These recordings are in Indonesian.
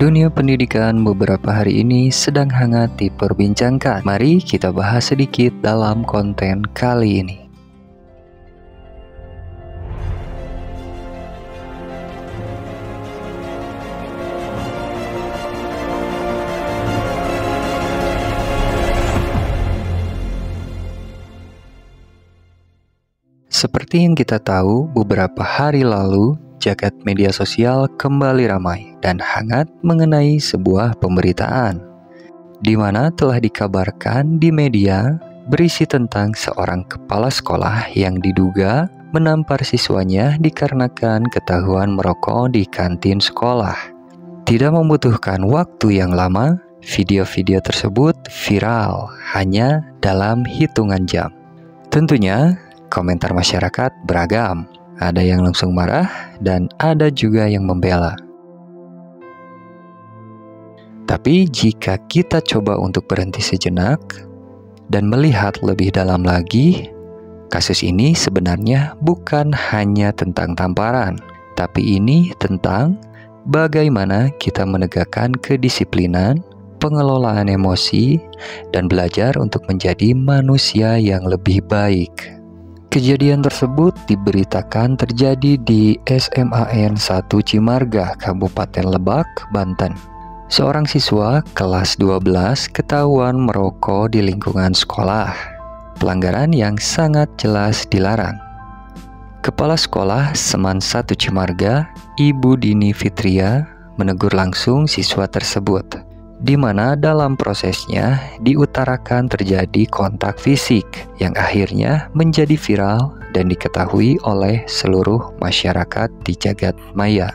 Dunia pendidikan beberapa hari ini sedang hangat diperbincangkan. Mari kita bahas sedikit dalam konten kali ini. Seperti yang kita tahu, beberapa hari lalu jagat media sosial kembali ramai dan hangat mengenai sebuah pemberitaan di mana telah dikabarkan di media berisi tentang seorang kepala sekolah yang diduga menampar siswanya dikarenakan ketahuan merokok di kantin sekolah. Tidak membutuhkan waktu yang lama, video-video tersebut viral hanya dalam hitungan jam. Tentunya komentar masyarakat beragam. Ada yang langsung marah dan ada juga yang membela. Tapi jika kita coba untuk berhenti sejenak dan melihat lebih dalam lagi, kasus ini sebenarnya bukan hanya tentang tamparan, tapi ini tentang bagaimana kita menegakkan kedisiplinan, pengelolaan emosi, dan belajar untuk menjadi manusia yang lebih baik. Kejadian tersebut diberitakan terjadi di SMAN 1 Cimarga, Kabupaten Lebak, Banten. Seorang siswa kelas 12 ketahuan merokok di lingkungan sekolah. Pelanggaran yang sangat jelas dilarang. Kepala Sekolah Seman 1 Cimarga, Ibu Dini Fitria, menegur langsung siswa tersebut, di mana dalam prosesnya diutarakan terjadi kontak fisik yang akhirnya menjadi viral dan diketahui oleh seluruh masyarakat di jagat maya.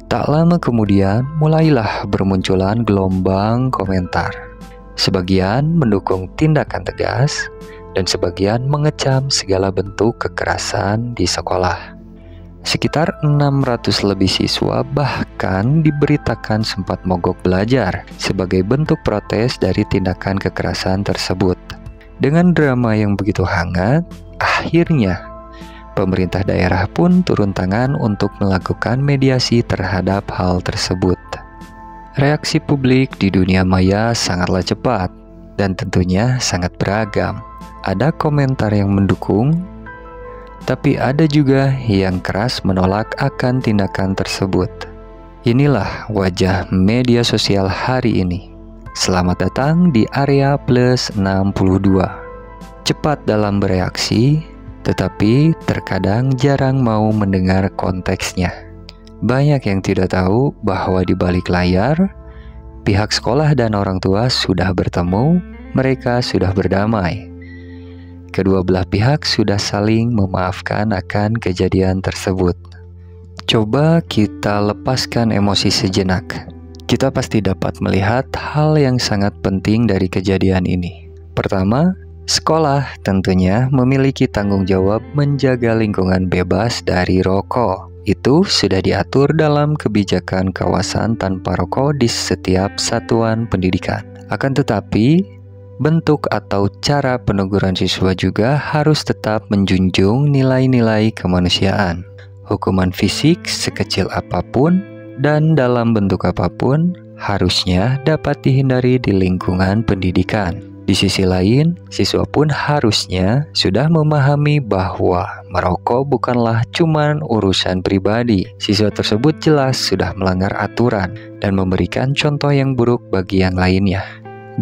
Tak lama kemudian mulailah bermunculan gelombang komentar. Sebagian mendukung tindakan tegas dan sebagian mengecam segala bentuk kekerasan di sekolah. Sekitar 600 lebih siswa bahkan diberitakan sempat mogok belajar sebagai bentuk protes dari tindakan kekerasan tersebut. Dengan drama yang begitu hangat, akhirnya pemerintah daerah pun turun tangan untuk melakukan mediasi terhadap hal tersebut. Reaksi publik di dunia maya sangatlah cepat dan tentunya sangat beragam. Ada komentar yang mendukung, tapi ada juga yang keras menolak akan tindakan tersebut. Inilah wajah media sosial hari ini. Selamat datang di area plus 62. Cepat dalam bereaksi, tetapi terkadang jarang mau mendengar konteksnya. Banyak yang tidak tahu bahwa di balik layar, pihak sekolah dan orang tua sudah bertemu, mereka sudah berdamai. Kedua belah pihak sudah saling memaafkan akan kejadian tersebut. Coba kita lepaskan emosi sejenak. Kita pasti dapat melihat hal yang sangat penting dari kejadian ini. Pertama, sekolah tentunya memiliki tanggung jawab menjaga lingkungan bebas dari rokok. Itu sudah diatur dalam kebijakan kawasan tanpa rokok di setiap satuan pendidikan. Akan tetapi, bentuk atau cara peneguran siswa juga harus tetap menjunjung nilai-nilai kemanusiaan. Hukuman fisik sekecil apapun dan dalam bentuk apapun harusnya dapat dihindari di lingkungan pendidikan. Di sisi lain, siswa pun harusnya sudah memahami bahwa merokok bukanlah cuman urusan pribadi. Siswa tersebut jelas sudah melanggar aturan dan memberikan contoh yang buruk bagi yang lainnya.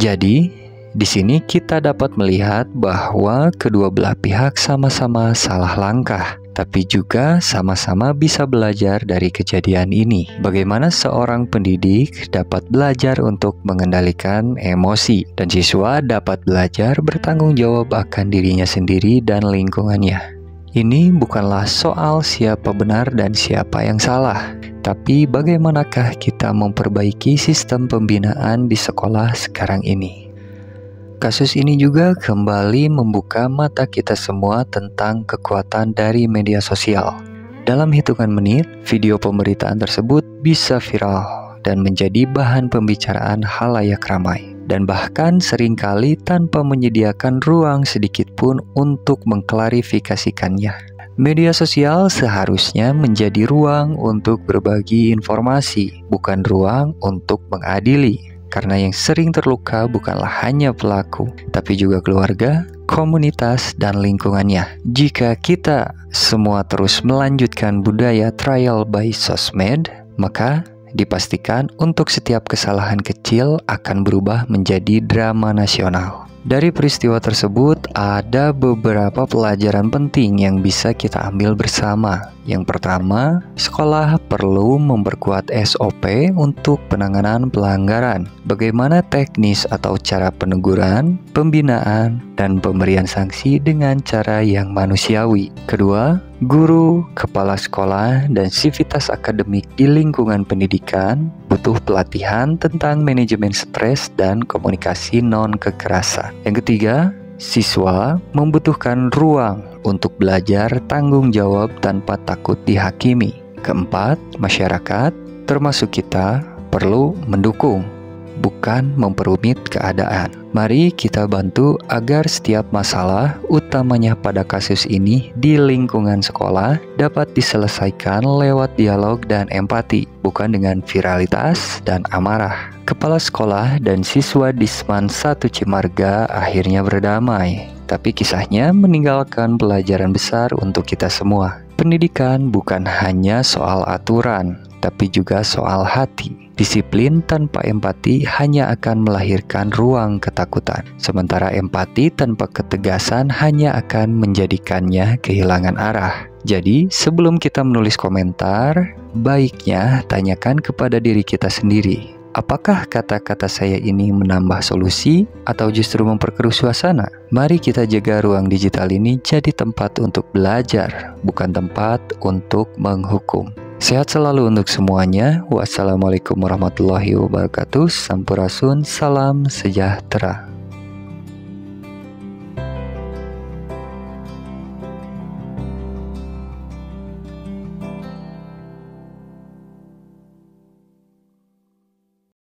Jadi, di sini kita dapat melihat bahwa kedua belah pihak sama-sama salah langkah, tapi juga sama-sama bisa belajar dari kejadian ini. Bagaimana seorang pendidik dapat belajar untuk mengendalikan emosi, dan siswa dapat belajar bertanggung jawab akan dirinya sendiri dan lingkungannya. Ini bukanlah soal siapa benar dan siapa yang salah, tapi bagaimanakah kita memperbaiki sistem pembinaan di sekolah sekarang ini. Kasus ini juga kembali membuka mata kita semua tentang kekuatan dari media sosial. Dalam hitungan menit, video pemberitaan tersebut bisa viral dan menjadi bahan pembicaraan halayak ramai. Dan bahkan seringkali tanpa menyediakan ruang sedikit pun untuk mengklarifikasikannya. Media sosial seharusnya menjadi ruang untuk berbagi informasi, bukan ruang untuk mengadili. Karena yang sering terluka bukanlah hanya pelaku, tapi juga keluarga, komunitas, dan lingkungannya. Jika kita semua terus melanjutkan budaya trial by sosmed, maka dipastikan untuk setiap kesalahan kecil akan berubah menjadi drama nasional. Dari peristiwa tersebut, ada beberapa pelajaran penting yang bisa kita ambil bersama. Yang pertama, sekolah perlu memperkuat SOP untuk penanganan pelanggaran. Bagaimana teknis atau cara peneguran, pembinaan, dan pemberian sanksi dengan cara yang manusiawi. Kedua, guru, kepala sekolah, dan sivitas akademik di lingkungan pendidikan butuh pelatihan tentang manajemen stres dan komunikasi non-kekerasan. Yang ketiga, siswa membutuhkan ruang untuk belajar tanggung jawab tanpa takut dihakimi. Keempat, masyarakat, termasuk kita, perlu mendukung, bukan memperumit keadaan. Mari kita bantu agar setiap masalah, utamanya pada kasus ini di lingkungan sekolah, dapat diselesaikan lewat dialog dan empati, bukan dengan viralitas dan amarah. Kepala sekolah dan siswa Disman 1 Cimarga akhirnya berdamai, tapi kisahnya meninggalkan pelajaran besar untuk kita semua. Pendidikan bukan hanya soal aturan, tapi juga soal hati. Disiplin tanpa empati hanya akan melahirkan ruang ketakutan, sementara empati tanpa ketegasan hanya akan menjadikannya kehilangan arah. Jadi, sebelum kita menulis komentar, baiknya tanyakan kepada diri kita sendiri. Apakah kata-kata saya ini menambah solusi atau justru memperkeruh suasana? Mari kita jaga ruang digital ini jadi tempat untuk belajar, bukan tempat untuk menghukum. Sehat selalu untuk semuanya. Wassalamualaikum warahmatullahi wabarakatuh. Sampurasun, salam sejahtera.